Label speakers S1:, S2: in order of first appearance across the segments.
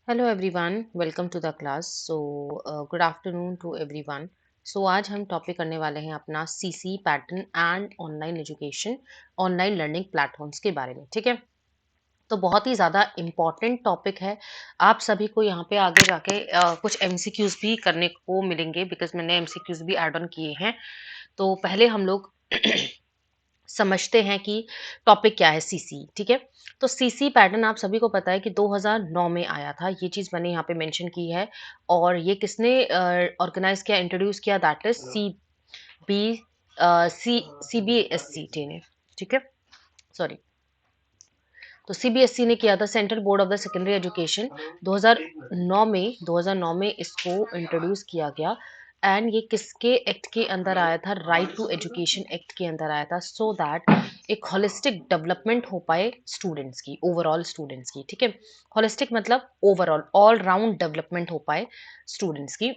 S1: Hello everyone, welcome to the class. Good afternoon to everyone. आज हम topic करने वाले हैं अपना CC pattern and online education, online learning platforms के बारे में। ठीक है, तो बहुत ही ज़्यादा इम्पॉर्टेंट टॉपिक है। आप सभी को यहाँ पे आगे जाके कुछ एमसीक्यूज भी करने को मिलेंगे, बिकॉज मैंने एमसीक्यूज भी ऐड ऑन किए हैं। तो पहले हम लोग समझते हैं कि टॉपिक क्या है सीसी। ठीक है, तो सीसी पैटर्न आप सभी को पता है कि 2009 में आया था। ये चीज मैंने यहाँ पे मेंशन की है। और ये किसने ऑर्गेनाइज किया, इंट्रोड्यूस किया? दैट इज बी सीबीएसई ने। ठीक है, सॉरी। तो सीबीएसई ने किया था, central board of the secondary education. 2009 में इसको इंट्रोड्यूस किया गया। एंड ये किसके एक्ट के अंदर आया था? राइट टू एजुकेशन एक्ट के अंदर आया था, सो दैट एक होलिस्टिक डेवलपमेंट हो पाए स्टूडेंट्स की, ओवरऑल स्टूडेंट्स की। ठीक है, होलिस्टिक मतलब ओवरऑल, ऑल राउंड डेवलपमेंट हो पाए स्टूडेंट्स की।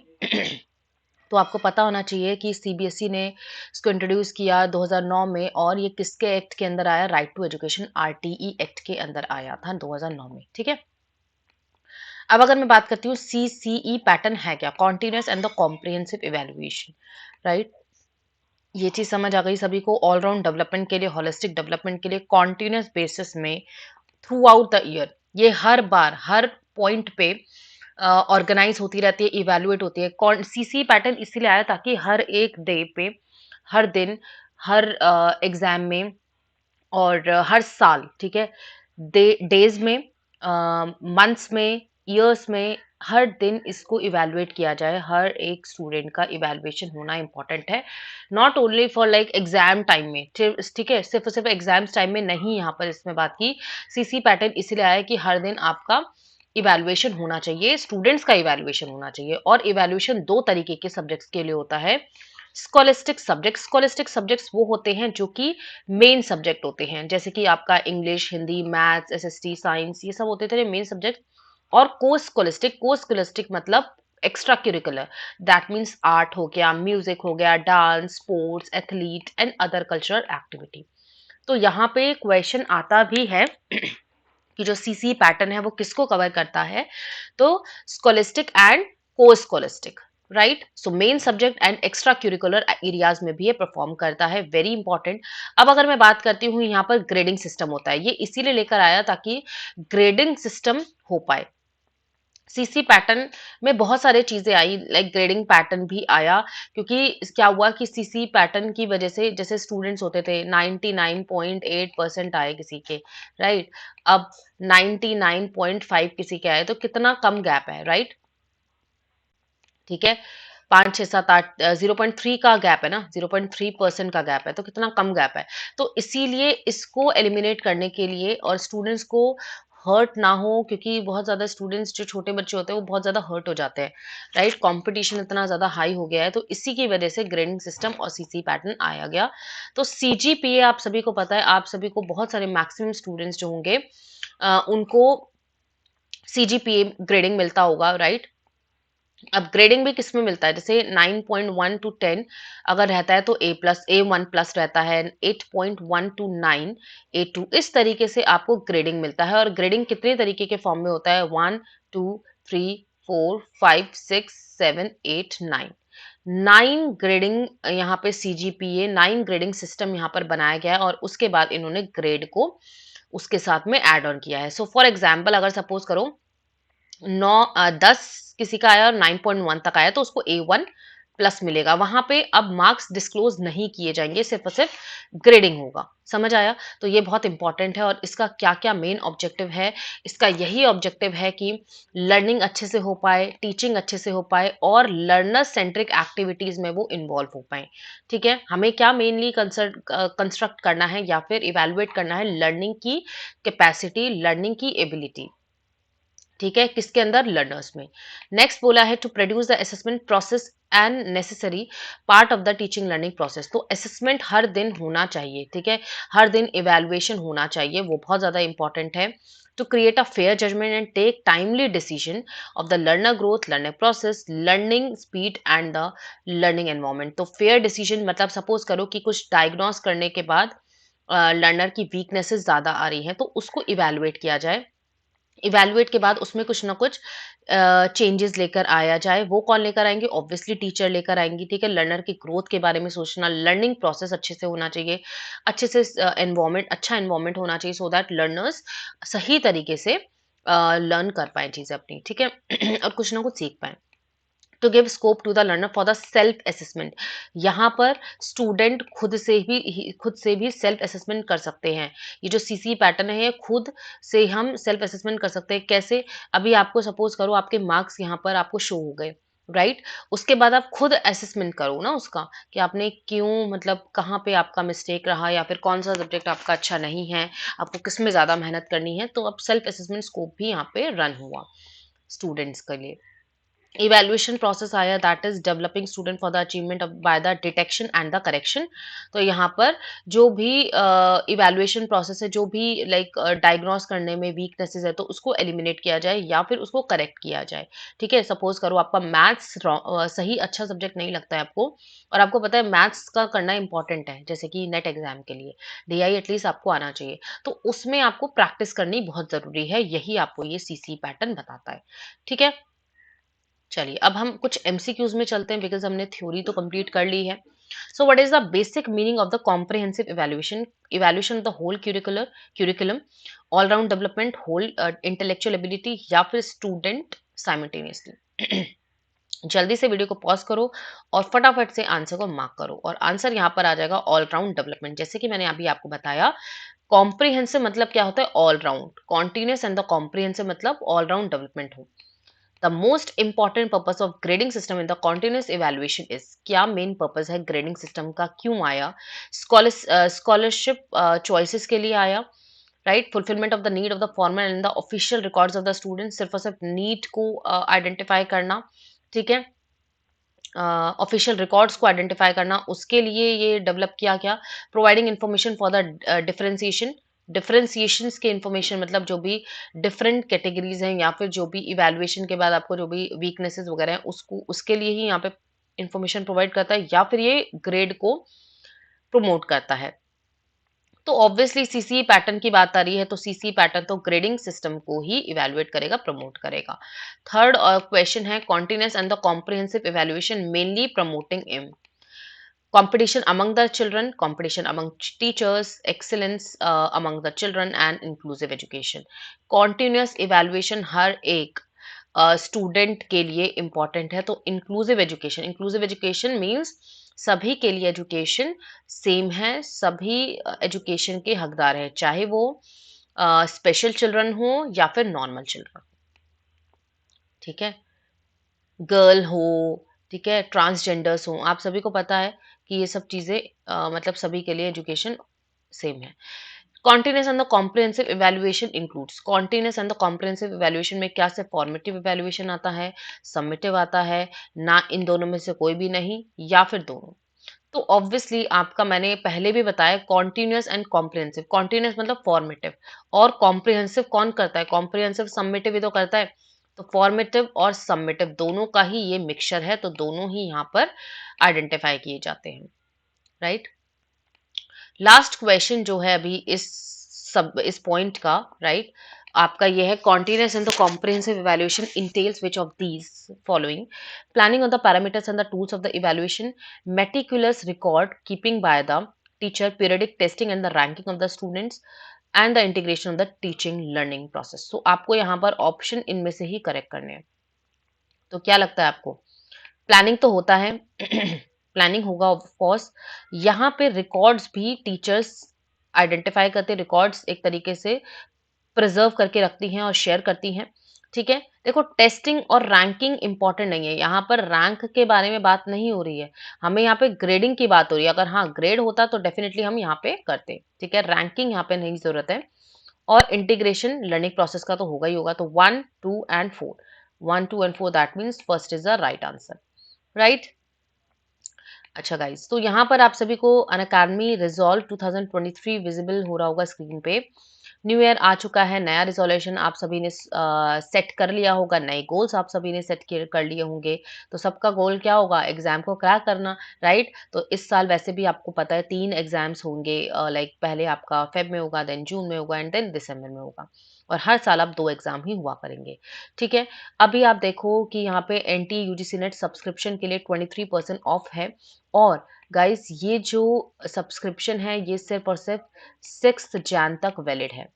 S1: तो आपको पता होना चाहिए कि सीबीएसई ने इसको इंट्रोड्यूस किया 2009 में, और ये किसके एक्ट के अंदर आया? Right to education, RTE act के अंदर आया था 2009 में। ठीक है, अब अगर मैं बात करती हूँ सीसीई पैटर्न है क्या? Continuous and the comprehensive evaluation. Right, ये चीज समझ आ गई सभी को? ऑलराउंड डेवलपमेंट के लिए, होलिस्टिक डेवलपमेंट के लिए कॉन्टिन्यूस बेसिस में थ्रू आउट द ईयर, ये हर बार हर पॉइंट पे ऑर्गेनाइज होती रहती है, इवेल्युएट होती है। सीसी पैटर्न इसीलिए आया ताकि हर एक डे पे, हर दिन, हर एग्जाम में, और हर साल, ठीक है, डेज में, मंथ्स में, ईयर्स में, हर दिन इसको इवेलुएट किया जाए। हर एक स्टूडेंट का इवेलुएशन होना इंपॉर्टेंट है, not only for like exam time में। ठीक है, सिर्फ सिर्फ एग्जाम्स टाइम में नहीं, यहाँ पर इसमें बात की। सीसी पैटर्न इसलिए आया कि हर दिन आपका इवेलुएशन होना चाहिए, स्टूडेंट्स का इवेलुएशन होना चाहिए। और इवेलुएशन दो तरीके के सब्जेक्ट्स के लिए होता है। स्कॉलिस्टिक सब्जेक्ट्स वो होते हैं जो कि मेन सब्जेक्ट होते हैं, जैसे कि आपका English, Hindi, maths, SST, science, ये सब होते थे मेन सब्जेक्ट। और को स्कॉलिस्टिक मतलब extra curricular, that means art हो गया, म्यूजिक हो गया, dance, sports, athlete and other cultural activity. तो यहाँ पे क्वेश्चन आता भी है कि जो सीसी पैटर्न है वो किसको कवर करता है? तो स्कॉलिस्टिक एंड को scholastic. Right, so main subject and extra curricular areas में भी ये परफॉर्म करता है, वेरी इंपॉर्टेंट। अब अगर मैं बात करती हूँ, यहाँ पर ग्रेडिंग सिस्टम होता है, ये इसीलिए लेकर आया ताकि ग्रेडिंग सिस्टम हो पाए। सीसी पैटर्न में बहुत सारे चीजें आई, लाइक ग्रेडिंग पैटर्न भी आया, क्योंकि क्या हुआ कि सीसी पैटर्न की वजह से, जैसे स्टूडेंट्स होते थे 99.8% आए किसी के, राइट, अब 99.5 किसी के आए, तो कितना कम गैप है, राइट? ठीक है, 5, 6, 7, 8, 0.3 का गैप है ना, 0.3% का गैप है, तो कितना कम गैप है। तो इसीलिए इसको एलिमिनेट करने के लिए, और स्टूडेंट्स को हर्ट ना हो, क्योंकि बहुत ज्यादा स्टूडेंट्स, जो छोटे बच्चे होते हैं, वो बहुत ज्यादा हर्ट हो जाते हैं। राइट, कंपटीशन इतना ज्यादा हाई हो गया है, तो इसी की वजह से ग्रेडिंग सिस्टम और सीसी पैटर्न आया गया। तो सीजीपीए आप सभी को पता है, आप सभी को बहुत सारे मैक्सिमम स्टूडेंट्स जो होंगे उनको सीजीपीए ग्रेडिंग मिलता होगा, राइट? अब ग्रेडिंग भी किसमें मिलता है? जैसे 9.1 टू 10 अगर रहता है तो A+, A1+ रहता है, 8.1 टू 9 A2, इस तरीके से आपको ग्रेडिंग मिलता है। और ग्रेडिंग कितने तरीके के फॉर्म में होता है? 1, 2, 3, 4, 5, 6, 7, 8, 9। 9 ग्रेडिंग यहाँ पे सीजीपीए, 9 ग्रेडिंग सिस्टम यहाँ पर बनाया गया है, और उसके बाद इन्होंने ग्रेड को उसके साथ में ऐड ऑन किया है। सो फॉर एग्जाम्पल, अगर सपोज करो 10 किसी का आया और 9.1 तक आया, तो उसको A1+ मिलेगा। वहां पे अब मार्क्स डिस्क्लोज नहीं किए जाएंगे, सिर्फ और सिर्फ ग्रेडिंग होगा। समझ आया? तो ये बहुत इंपॉर्टेंट है। और इसका क्या क्या मेन ऑब्जेक्टिव है? इसका यही ऑब्जेक्टिव है कि लर्निंग अच्छे से हो पाए, टीचिंग अच्छे से हो पाए, और लर्नर सेंट्रिक एक्टिविटीज में वो इन्वॉल्व हो पाए। ठीक है, हमें क्या मेनली कंस्ट्रक्ट करना है या फिर इवेलुएट करना है? लर्निंग की कैपेसिटी, लर्निंग की एबिलिटी। ठीक है, किसके अंदर? लर्नर्स में। नेक्स्ट बोला है to produce the assessment process and necessary part of the teaching learning process. तो असेसमेंट हर दिन होना चाहिए, ठीक है, हर दिन इवेल्युएशन होना चाहिए, वो बहुत ज्यादा इंपॉर्टेंट है। To create a fair judgement and take timely decision of the learner growth, learning process, learning speed and the learning environment. तो फेयर डिसीजन मतलब सपोज करो कि कुछ डायग्नोस करने के बाद लर्नर की वीकनेसेस ज्यादा आ रही हैं, तो उसको इवेलुएट किया जाए, इवैल्यूएट के बाद उसमें कुछ ना कुछ चेंजेस लेकर आया जाए। वो कौन लेकर आएँगे? ऑब्वियसली टीचर लेकर आएँगी, ठीक है? लर्नर की ग्रोथ के बारे में सोचना, लर्निंग प्रोसेस अच्छे से होना चाहिए, अच्छे से एनवायरनमेंट अच्छा एनवायरनमेंट होना चाहिए सो दैट लर्नर्स सही तरीके से लर्न कर पाएँ चीज़ें अपनी, ठीक है? और कुछ ना कुछ सीख पाएँ। To give scope to the learner for the self assessment, यहाँ पर स्टूडेंट खुद से भी सेल्फ असेसमेंट कर सकते हैं। ये जो सीसी पैटर्न है ये खुद से हम सेल्फ असेसमेंट कर सकते हैं। कैसे? अभी आपको सपोज करो आपके मार्क्स यहाँ पर आपको शो हो गए, राइट? उसके बाद आप खुद असेसमेंट करो ना उसका कि आपने क्यों, मतलब कहाँ पे आपका मिस्टेक रहा या फिर कौन सा सब्जेक्ट आपका अच्छा नहीं है, आपको किस में ज्यादा मेहनत करनी है। तो अब सेल्फ असेसमेंट स्कोप भी यहाँ पे रन हुआ स्टूडेंट्स के लिए। इवैल्यूएशन प्रोसेस आया, that is developing student for the achievement by the detection and the correction. तो यहाँ पर जो भी इवैल्यूएशन प्रोसेस है, जो भी लाइक डायग्नोस करने में वीकनेसेस है, तो उसको एलिमिनेट किया जाए या फिर उसको करेक्ट किया जाए, ठीक है? सपोज करो आपका मैथ्स सही अच्छा सब्जेक्ट नहीं लगता है आपको, और आपको पता है मैथ्स का करना इंपॉर्टेंट है, जैसे कि नेट एग्जाम के लिए डीआई एटलीस्ट आपको आना चाहिए, तो उसमें आपको प्रैक्टिस करनी बहुत जरूरी है। यही आपको ये सीसी पैटर्न बताता है, ठीक है? चलिए अब हम कुछ एमसीक्यूज में चलते हैं, बिकॉज हमने थ्योरी तो कंप्लीट कर ली है। So what is the basic meaning of the comprehensive evaluation? Evaluation of the whole curriculum, all round development, whole intellectual ability, या फिर स्टूडेंट साइमल्टेनियसली। जल्दी से वीडियो को पॉज करो और फटाफट से आंसर को मार्क करो, और आंसर यहाँ पर आ जाएगा ऑल राउंड डेवलपमेंट। जैसे कि मैंने अभी आपको बताया, कॉम्प्रिहेंसिव मतलब क्या होता है? All round. Continuous and the comprehensive मतलब ऑल राउंड डेवलपमेंट हो। The most important purpose of grading system in the continuous evaluation is, क्या मेन पर्पस है ग्रेडिंग सिस्टम का, क्यों आया? स्कॉलरशिप चॉइसेस के लिए आया, right? Fulfilment of the need of the formal and the official records of the student, सिर्फ और सिर्फ नीड को आइडेंटिफाई करना, ठीक है? ऑफिशियल रिकॉर्ड्स को आइडेंटिफाई करना, उसके लिए ये डेवलप किया गया। Providing information for the differentiation, differentiations के इंफॉर्मेशन मतलब जो भी डिफरेंट कैटेगरीज हैं, या फिर जो भी इवैल्यूएशन के बाद आपको जो भी वीकनेसेस वगैरह हैं उसको उसके लिए ही यहाँ पे इंफॉर्मेशन प्रोवाइड करता है, या फिर ये ग्रेड को प्रमोट करता है। तो ऑब्वियसली सीसी पैटर्न की बात आ रही है, तो सीसी पैटर्न तो ग्रेडिंग सिस्टम को ही इवैल्यूएट करेगा, प्रमोट करेगा। थर्ड क्वेश्चन है, continuous and the comprehensive evaluation mainly promoting um, competition among the children, competition among teachers, excellence among the children and inclusive education. Continuous evaluation हर एक student के लिए important है। तो इंक्लूसिव एजुकेशन मीन्स सभी के लिए education same है, सभी एजुकेशन के हकदार हैं, चाहे वो स्पेशल चिल्ड्रन हो या फिर नॉर्मल चिल्ड्रन, ठीक है? गर्ल हो, ठीक है, ट्रांसजेंडर्स हो, आप सभी को पता है कि ये सब चीज़ें मतलब सभी के लिए एजुकेशन सेम है। Continuous and the comprehensive evaluation includes, continuous and the comprehensive evaluation में क्या सिर्फ फॉर्मेटिव इवैल्यूएशन आता है, समेटिव आता है, ना इन दोनों में से कोई भी नहीं, या फिर दोनों? तो ऑब्वियसली आपका मैंने पहले भी बताया, कॉन्टिन्यूस एंड कॉम्प्रिहेंसिव। कॉन्टिन्यूस मतलब फॉर्मेटिव, और कॉम्प्रिहेंसिव कौन करता है? कॉम्प्रिहेंसिव समेटिव ही तो करता है। तो फॉर्मेटिव और समेटिव दोनों का ही ये मिक्सचर है, तो दोनों ही यहाँ पर आइडेंटिफाई किए जाते हैं, राइट? लास्ट क्वेश्चन जो है अभी इस पॉइंट का, राइट, आपका ये है, continuous and the comprehensive evaluation entails which of these following? Planning of the parameters and the tools of the evaluation, meticulous record keeping by the teacher, periodic testing and the ranking of the students, and the integration of the teaching learning process. तो आपको यहाँ पर option इनमें से ही correct करने हैं। तो क्या लगता है आपको? प्लानिंग तो होता है, प्लानिंग होगा ऑफ कोर्स। यहाँ पे रिकॉर्ड्स भी टीचर्स आइडेंटिफाई करते, रिकॉर्ड्स एक तरीके से प्रिजर्व करके रखती हैं और शेयर करती हैं, ठीक है? देखो, टेस्टिंग और रैंकिंग इंपॉर्टेंट नहीं है, यहाँ पर रैंक के बारे में बात नहीं हो रही है, हमें यहाँ पे ग्रेडिंग की बात हो रही है। अगर हाँ ग्रेड होता तो डेफिनेटली हम यहाँ पे करते, ठीक है? रैंकिंग यहाँ पे नहीं जरूरत है। और इंटीग्रेशन लर्निंग प्रोसेस का तो होगा ही होगा। तो 1, 2 and 4, 1, 2 and 4, that means first is the right answer, right? अच्छा गाइस, तो यहाँ पर आप सभी को अनअकैडमी रिजॉल्व 2023 विजिबल हो रहा होगा स्क्रीन पे। न्यू ईयर आ चुका है, नया रिज़ोल्यूशन आप सभी ने सेट कर लिया होगा, नए गोल्स आप सभी ने सेट किए कर लिए होंगे। तो सबका गोल क्या होगा? एग्ज़ाम को क्रैक करना, राइट? तो इस साल वैसे भी आपको पता है 3 एग्ज़ाम्स होंगे, लाइक पहले आपका फ़ेब में होगा, देन जून में होगा एंड देन दिसंबर में होगा। और हर साल अब 2 एग्ज़ाम ही हुआ करेंगे, ठीक है? अभी आप देखो कि यहाँ पे एनटीए यूजीसी नेट सब्सक्रिप्शन के लिए 23% ऑफ है और गाइज़ ये जो सब्सक्रिप्शन है ये सिर्फ़ और सिर्फ़ 6th जैन तक वैलिड है।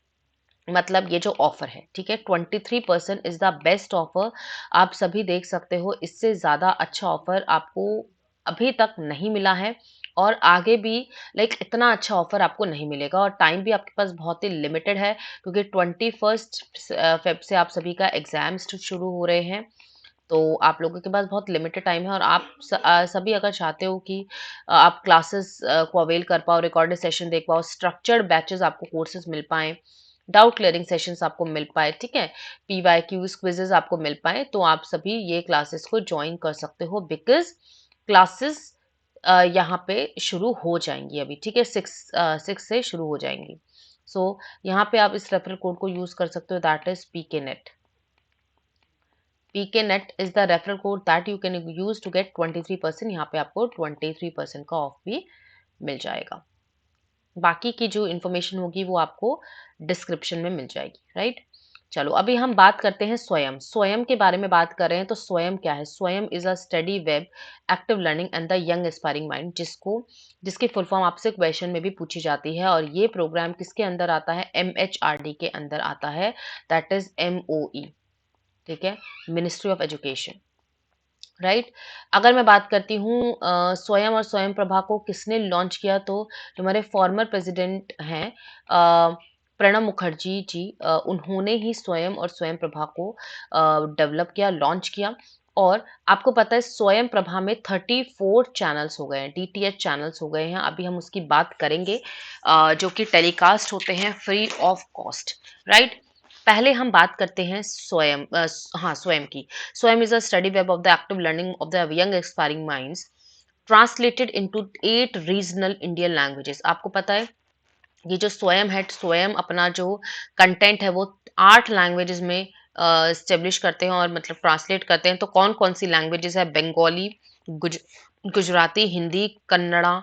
S1: मतलब ये जो ऑफर है, ठीक है? 23% इज़ द बेस्ट ऑफर। आप सभी देख सकते हो, इससे ज़्यादा अच्छा ऑफर आपको अभी तक नहीं मिला है और आगे भी लाइक इतना अच्छा ऑफर आपको नहीं मिलेगा और टाइम भी आपके पास बहुत ही लिमिटेड है क्योंकि 21st फ़ेब से आप सभी का एग्ज़ाम्स शुरू हो रहे हैं। तो आप लोगों के पास बहुत लिमिटेड टाइम है और आप सभी अगर चाहते हो कि आप क्लासेस को अवेल कर पाओ, रिकॉर्डेड सेशन देख पाओ, स्ट्रक्चर्ड बैचेस आपको कोर्सेज मिल पाएँ, डाउट क्लियरिंग सेशंस आपको मिल पाए, ठीक है? पीवाईक्यूज, क्विज़ेज़ आपको मिल पाएँ, तो आप सभी ये क्लासेस को जॉइन कर सकते हो बिकॉज़ क्लासेस यहाँ पे शुरू हो जाएँगी अभी, ठीक है? 6 से शुरू हो जाएँगी। सो यहाँ पे आप इस रेफरल कोड को यूज़ कर सकते हो that is PKNet. PKNet is the referral code that you can use to get 23%। यहाँ पे आपको 23% का ऑफ भी मिल जाएगा। बाकी की जो इन्फॉर्मेशन होगी वो आपको डिस्क्रिप्शन में मिल जाएगी, राइट? चलो अभी हम बात करते हैं स्वयं। स्वयं के बारे में बात कर रहे हैं तो स्वयं क्या है? स्वयं is a study web active learning and the young aspiring mind जिसकी फुल फॉर्म आपसे क्वेश्चन में भी पूछी जाती है और ये प्रोग्राम किसके अंदर आता है? MHRD के अंदर आता है, दैट इज MOE, ठीक है? Ministry of education, right? अगर मैं बात करती हूँ स्वयं और स्वयं प्रभा को किसने लॉन्च किया तो जो हमारे फॉर्मर प्रेसिडेंट हैं प्रणब मुखर्जी जी, उन्होंने ही स्वयं और स्वयं प्रभा को डेवलप किया, लॉन्च किया। और आपको पता है स्वयं प्रभा में 34 चैनल्स हो गए हैं, डीटीएच चैनल्स हो गए हैं। अभी हम उसकी बात करेंगे, जो कि टेलीकास्ट होते हैं फ्री ऑफ कॉस्ट, राइट? पहले हम बात करते हैं स्वयं, हाँ स्वयं की। Swam is a study web of the active learning of the young aspiring minds translated into 8 regional Indian languages। आपको पता है ये जो स्वयं है, स्वयं अपना जो कंटेंट है वो 8 लैंग्वेजेस में एस्टेब्लिश करते हैं और मतलब ट्रांसलेट करते हैं। तो कौन कौन सी लैंग्वेजेस है? बंगाली, गुजराती, हिंदी, कन्नड़ा,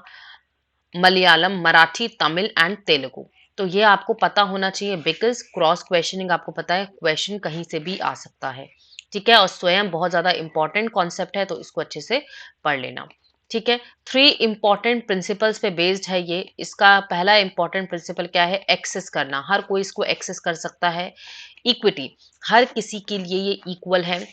S1: मलयालम, मराठी, तमिल एंड तेलुगु। तो ये आपको पता होना चाहिए बिकॉज़ क्रॉस क्वेश्चनिंग आपको पता है क्वेश्चन कहीं से भी आ सकता है, ठीक है? और स्वयं बहुत ज़्यादा इम्पोर्टेंट कॉन्सेप्ट है तो इसको अच्छे से पढ़ लेना, ठीक है? 3 इम्पोर्टेंट प्रिंसिपल्स पे बेस्ड है ये। इसका पहला इम्पोर्टेंट प्रिंसिपल क्या है? एक्सेस करना, हर कोई इसको एक्सेस कर सकता है। इक्विटी, हर किसी के लिए ये इक्वल है।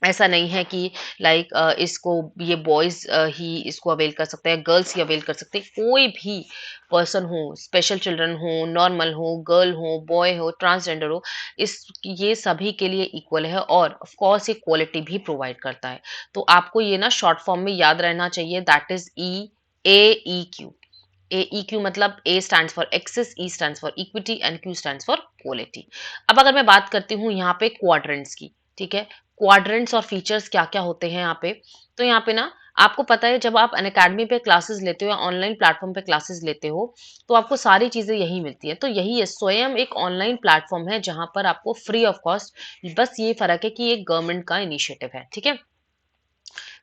S1: ऐसा नहीं है कि लाइक इसको ये बॉयज़ ही इसको अवेल कर सकते हैं, गर्ल्स ही अवेल कर सकते हैं। कोई भी पर्सन हो, स्पेशल चिल्ड्रन हो, नॉर्मल हो, गर्ल हो, बॉय हो, ट्रांसजेंडर हो, इस ये सभी के लिए इक्वल है और ऑफ कोर्स ये क्वालिटी भी प्रोवाइड करता है। तो आपको ये ना शॉर्ट फॉर्म में याद रहना चाहिए, दैट इज़ AEQ। AEQ मतलब A stands for access, E stands for equity and Q stands for quality. अब अगर मैं बात करती हूँ यहाँ पे क्वाड्रेंट्स की, ठीक है? क्वाड्रेंट्स और फीचर्स क्या-क्या होते हैं यहाँ पे? तो यहाँ पे ना आपको पता है जब आप अनअकैडमी पे क्लासेस लेते हो या ऑनलाइन प्लेटफ़ॉर्म पे क्लासेस लेते हो, तो आपको सारी चीज़ें यहीं मिलती हैं। तो यही है, स्वयं एक ऑनलाइन प्लेटफ़ॉर्म है जहाँ पर आपको फ्री ऑफ कॉस्ट, बस ये फ़र्क है कि ये गवर्नमेंट का इनिशिएटिव है, ठीक है?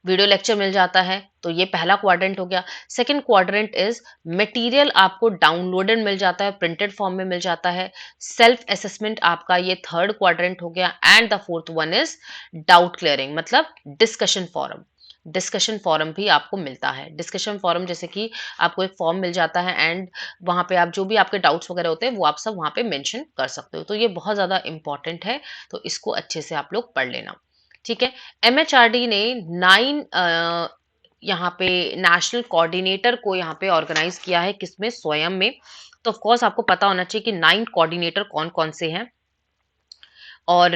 S1: वीडियो लेक्चर मिल जाता है, तो ये पहला क्वाड्रेंट हो गया। सेकंड क्वाड्रेंट इज मटेरियल आपको डाउनलोडेड मिल जाता है, प्रिंटेड फॉर्म में मिल जाता है। सेल्फ असेसमेंट आपका ये थर्ड क्वाड्रेंट हो गया and the fourth one is doubt clearing मतलब डिस्कशन फोरम। डिस्कशन फॉरम भी आपको मिलता है। डिस्कशन फॉरम जैसे कि आपको एक फॉर्म मिल जाता है एंड वहाँ पे आप जो भी आपके डाउट्स वगैरह होते हैं वो आप सब वहाँ पे मेंशन कर सकते हो। तो ये बहुत ज़्यादा इंपॉर्टेंट है, तो इसको अच्छे से आप लोग पढ़ लेना, ठीक है? MHRD ने 9 यहाँ पे नेशनल कोऑर्डिनेटर को यहाँ पे ऑर्गेनाइज किया है, किसमें? स्वयं में। तो ऑफ कोर्स आपको पता होना चाहिए कि 9 कोऑर्डिनेटर कौन-कौन से हैं और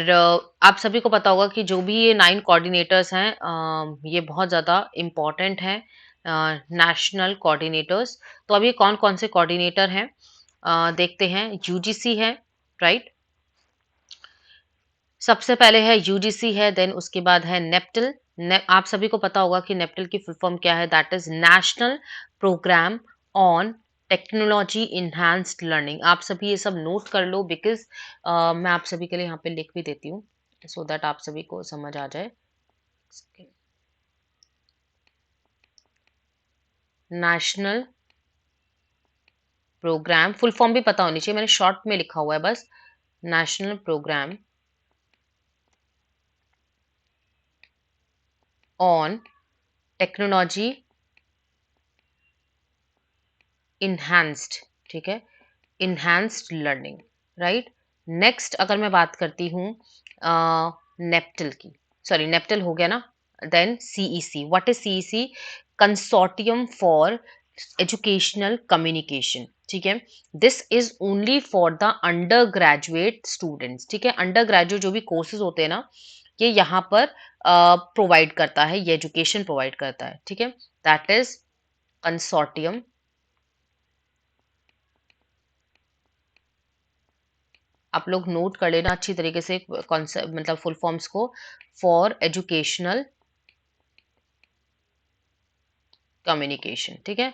S1: आप सभी को पता होगा कि जो भी ये 9 कोऑर्डिनेटर्स हैं ये बहुत ज़्यादा इम्पोर्टेंट हैं, नेशनल कोऑर्डिनेटर्स। तो अब ये कौन-कौन से कोऑर्डिनेटर हैं देखते हैं। यूजीसी है, राइट? सबसे पहले है यूजीसी है, देन उसके बाद है नेप्टल। आप सभी को पता होगा कि नेप्टल की फुल फॉर्म क्या है, that is national programme on technology enhanced learning. आप सभी ये सब नोट कर लो, बिकॉज मैं आप सभी के लिए यहाँ पे लिख भी देती हूँ सो दैट आप सभी को समझ आ जाए। नेशनल प्रोग्राम, फुल फॉर्म भी पता होनी चाहिए, मैंने शॉर्ट में लिखा हुआ है बस। National programme on technology enhanced, ठीक है, इन्हांस्ड लर्निंग, राइट। नेक्स्ट अगर मैं बात करती हूँ नेप्टल की, सॉरी नेप्टल हो गया ना, then CEC. What is CEC? Consortium for educational communication, ठीक है। This is only for the undergraduate students, ठीक है। अंडर ग्रेजुएट जो भी कोर्सेज होते हैं ना, ये यहाँ पर प्रोवाइड करता है, ये एजुकेशन प्रोवाइड करता है, ठीक है। दैट इज कंसोर्टियम, आप लोग नोट कर लेना अच्छी तरीके से कॉन्सेप्ट, मतलब फुल फॉर्म्स को। फॉर एजुकेशनल कम्युनिकेशन, ठीक है,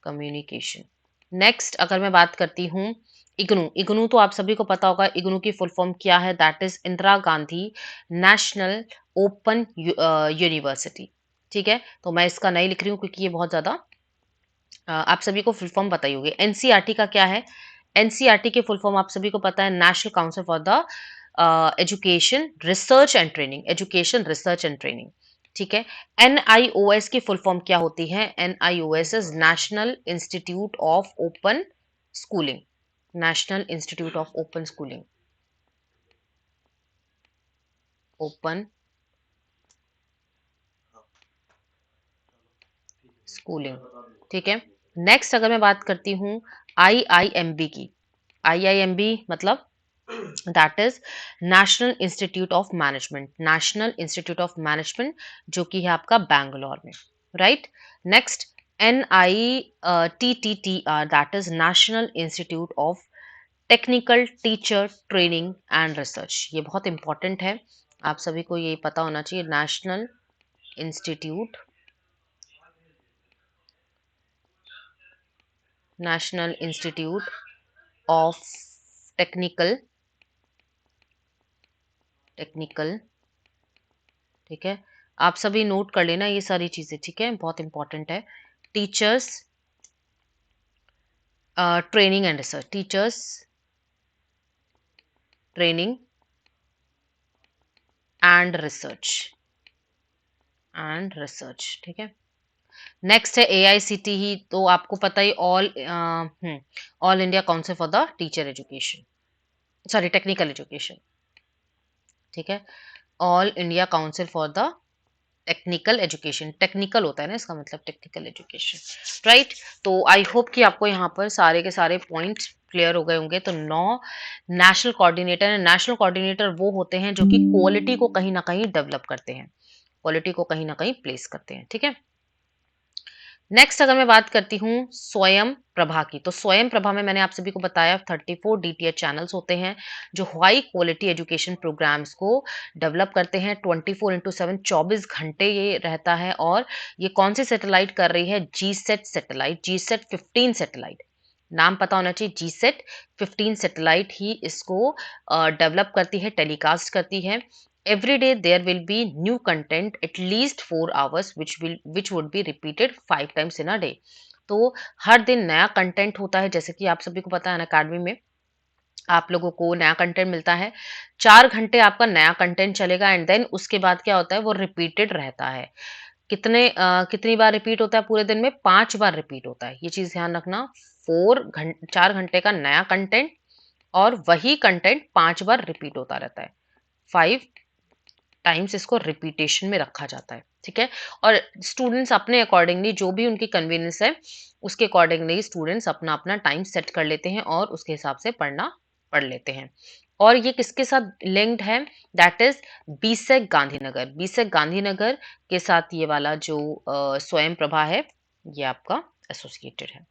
S1: कम्युनिकेशन। नेक्स्ट अगर मैं बात करती हूँ इग्नू, इग्नू तो आप सभी को पता होगा इग्नू की फुल फॉर्म क्या है, that is Indira Gandhi national open university, ठीक है। तो मैं इसका नहीं लिख रही हूँ क्योंकि ये बहुत ज्यादा आप सभी को फुल फॉर्म पता ही होगी। एनसीईआरटी का क्या है? एनसीईआरटी के फुल फॉर्म आप सभी को पता है, national council for the education research and training, education research and training, ठीक है। एनआईओएस की फुल फॉर्म क्या होती है? NIOS is national institute of open schooling, national institute of open schooling, open schooling, ठीक है। नेक्स्ट अगर मैं बात करती हूँ आईआईएमबी की, आईआईएमबी मतलब that is national institute of management, national institute of management जो कि है आपका बैंगलोर में, right. Next N I T T T R, that is national institute of technical teacher training and research. ये बहुत इंपॉर्टेंट है, आप सभी को ये पता होना चाहिए। National institute, national institute of technical, technical, ठीक है। आप सभी नोट कर लेना ये सारी चीजें, ठीक है, बहुत इंपॉर्टेंट है। Teachers training and research, teachers training and research, and research, ठीक है। नेक्स्ट है एआईसीटीई, तो आपको पता ही, all India council for the teacher education, sorry technical education, ठीक है। All India council for the technical education, technical होता है ना इसका मतलब, टेक्निकल एजुकेशन, राइट। तो आई होप कि आपको यहाँ पर सारे के सारे पॉइंट्स क्लियर हो गए होंगे। तो 9 नेशनल कोऑर्डिनेटर है। नेशनल कोऑर्डिनेटर वो होते हैं जो कि क्वालिटी को कहीं ना कहीं डेवलप करते हैं, क्वालिटी को कहीं ना कहीं प्लेस करते हैं, ठीक है। नेक्स्ट अगर मैं बात करती हूँ स्वयं प्रभा की, तो स्वयं प्रभा में मैंने आप सभी को बताया 34 डीटीएच चैनल्स होते हैं जो हाई क्वालिटी एजुकेशन प्रोग्राम्स को डेवलप करते हैं। 24/7 24 घंटे ये रहता है। और ये कौन सी सैटेलाइट कर रही है? जी सेट सैटेलाइट, जी सेट 15 सैटेलाइट, नाम पता होना चाहिए। जी सेट 15 सैटेलाइट ही इसको डेवलप करती है, टेलीकास्ट करती है। Every day there will be new content at least 4 hours which would be repeated 5 times in a day। तो हर दिन नया कंटेंट होता है, जैसे कि आप सभी को पता है अकेडमी में आप लोगों को नया कंटेंट मिलता है। 4 घंटे आपका नया कंटेंट चलेगा एंड देन उसके बाद क्या होता है, वो रिपीटेड रहता है। कितनी बार रिपीट होता है पूरे दिन में? 5 बार रिपीट होता है, ये चीज ध्यान रखना। 4 घंटे का नया कंटेंट और वही कंटेंट 5 बार रिपीट होता रहता है, 5 टाइम्स इसको रिपीटेशन में रखा जाता है, ठीक है। और स्टूडेंट्स अपने अकॉर्डिंगली, जो भी उनकी कन्वीनियंस है उसके अकॉर्डिंगली स्टूडेंट्स अपना अपना टाइम सेट कर लेते हैं और उसके हिसाब से पढ़ लेते हैं। और ये किसके साथ लिंक्ड है? दैट इज बीसेक गांधीनगर, बीसेक गांधीनगर के साथ ये वाला जो स्वयं प्रभा है ये आपका एसोसिएटेड है।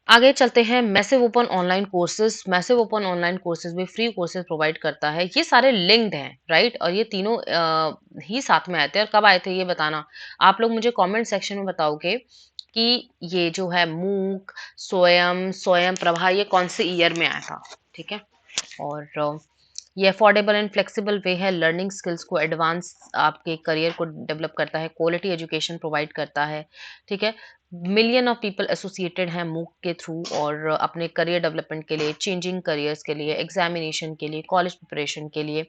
S1: आगे चलते हैं, massive open online courses. Massive open online courses भी फ्री कोर्सेज प्रोवाइड करता है। ये सारे लिंक्ड हैं, राइट, और ये तीनों ही साथ में आए थे। और कब आए थे ये बताना, आप लोग मुझे कमेंट सेक्शन में बताओगे कि ये जो है मूक, स्वयं, स्वयं प्रभा ये कौन से ईयर में आया था, ठीक है। और ये अफोर्डेबल एंड फ्लेक्सिबल वे है, लर्निंग स्किल्स को एडवांस आपके करियर को डेवलप करता है, क्वालिटी एजुकेशन प्रोवाइड करता है, ठीक है। मिलियन ऑफ पीपल एसोसिएटेड हैं मूक के थ्रू, और अपने करियर डेवलपमेंट के लिए, चेंजिंग करियर्स के लिए, एग्जामिनेशन के लिए, कॉलेज प्रिपरेशन के लिए,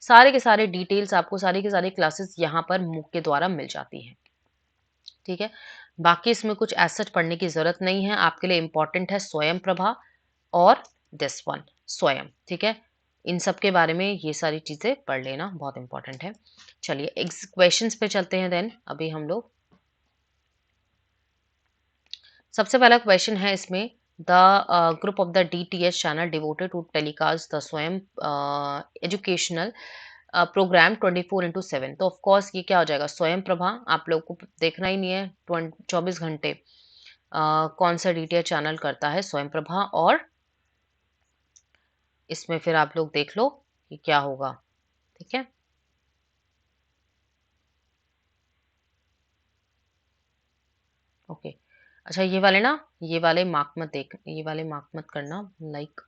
S1: सारे के सारे डिटेल्स आपको, सारी की सारी क्लासेस यहाँ पर मूक के द्वारा मिल जाती हैं, ठीक है। बाकी इसमें कुछ एज सच पढ़ने की जरूरत नहीं है, आपके लिए इंपॉर्टेंट है स्वयं प्रभा और दिस वन स्वयं, ठीक है। इन सब के बारे में ये सारी चीजें पढ़ लेना बहुत इंपॉर्टेंट है। चलिए क्वेश्चंस पे चलते हैं देन। अभी हम लोग सबसे पहला क्वेश्चन है इसमें, the group of the DTH channel devoted to telecast the Swayam educational programme 24/7। तो ऑफ कोर्स ये क्या हो जाएगा, स्वयं प्रभा। आप लोग को देखना ही नहीं है 24 घंटे कौन सा डीटीएच चैनल करता है, स्वयं प्रभा। और इसमें फिर आप लोग देख लो कि क्या होगा, ठीक है। ओके, अच्छा ये वाले ना, ये वाले मार्क मत देख, ये वाले मार्क मत करना, लाइक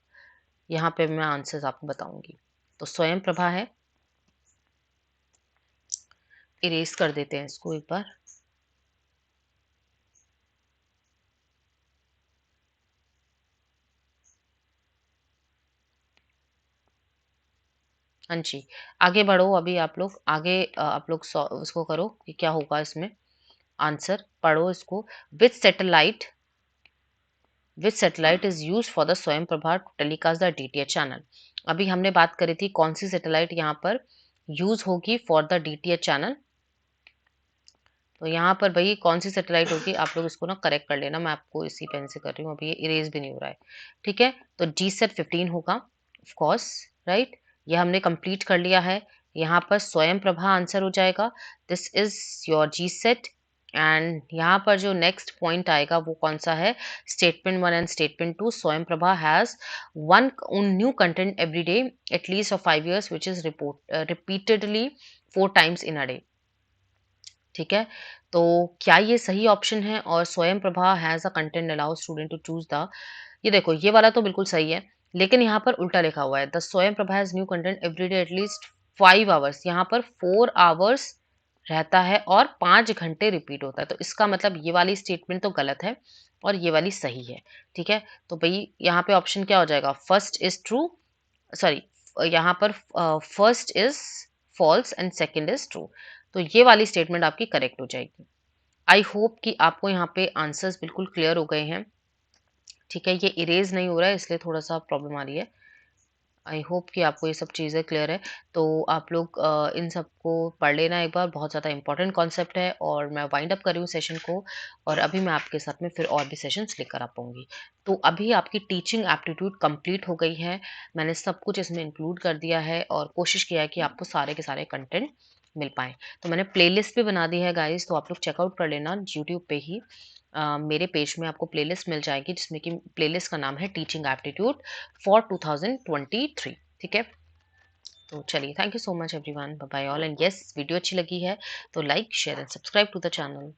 S1: यहाँ पे मैं आंसर्स आपको बताऊंगी। तो स्वयं प्रभा है, इरेज कर देते हैं इसको एक बार। हाँ जी, आगे बढ़ो। अभी आप लोग आगे आप लोग उसको करो कि क्या होगा इसमें आंसर, पढ़ो इसको। Which satellite, which satellite is use for the Swayam Prabha to telecast the DTH channel. अभी हमने बात करी थी कौन सी सैटेलाइट यहाँ पर यूज होगी फॉर द डीटीएच चैनल। तो यहाँ पर भाई कौन सी सैटेलाइट होगी, आप लोग इसको ना करेक्ट कर लेना, मैं आपको इसी पेन से कर रही हूँ, अभी ये इरेज भी नहीं हो रहा है, ठीक है। तो GSAT-15 होगा ऑफ कोर्स, राइट। ये हमने कंप्लीट कर लिया है। यहाँ पर स्वयं प्रभा आंसर हो जाएगा, this is your GSAT। And यहाँ पर जो नेक्स्ट पॉइंट आएगा वो कौन सा है, स्टेटमेंट 1 एंड स्टेटमेंट 2। स्वयं Prabha has one new content every day at least of 5 years which is repeatedly 4 times in a day, ठीक है। तो क्या ये सही ऑप्शन है, और Swayam Prabha has a content allow student to choose the, ये देखो ये वाला तो बिल्कुल सही है, लेकिन यहाँ पर उल्टा लिखा हुआ है, the Swayam Prabha has new content every day at least 5 hours, यहाँ पर 4 hours रहता है और 5 घंटे रिपीट होता है। तो इसका मतलब ये वाली स्टेटमेंट तो गलत है और ये वाली सही है, ठीक है। तो भाई यहाँ पे ऑप्शन क्या हो जाएगा, फर्स्ट इज ट्रू, सॉरी यहाँ पर first is false and second is true. तो ये वाली स्टेटमेंट आपकी करेक्ट हो जाएगी। आई होप कि आपको यहाँ पे आंसर्स बिल्कुल क्लियर हो गए हैं, ठीक है। ये इरेज नहीं हो रहा है इसलिए थोड़ा सा प्रॉब्लम आ रही है। आई होप कि आपको ये सब चीज़ें क्लियर है। तो आप लोग इन सबको पढ़ लेना एक बार, बहुत ज़्यादा इंपॉर्टेंट कॉन्सेप्ट है। और मैं वाइंड अप कर रही हूँ सेशन को, और अभी मैं आपके साथ में फिर और भी सेशंस लेकर आ पाऊंगी। तो अभी आपकी टीचिंग एप्टीट्यूड कंप्लीट हो गई है, मैंने सब कुछ इसमें इंक्लूड कर दिया है और कोशिश किया है कि आपको सारे के सारे कंटेंट मिल पाए। तो मैंने प्लेलिस्ट भी बना दी है गाइस, तो आप लोग चेकआउट कर लेना यूट्यूब पे ही। मेरे पेज में आपको प्लेलिस्ट मिल जाएगी जिसमें कि प्लेलिस्ट का नाम है टीचिंग एप्टीट्यूड फॉर 2023, ठीक है। तो चलिए, thank you so much everyone, bye bye all, and yes video अच्छी लगी है तो like share and subscribe to the channel.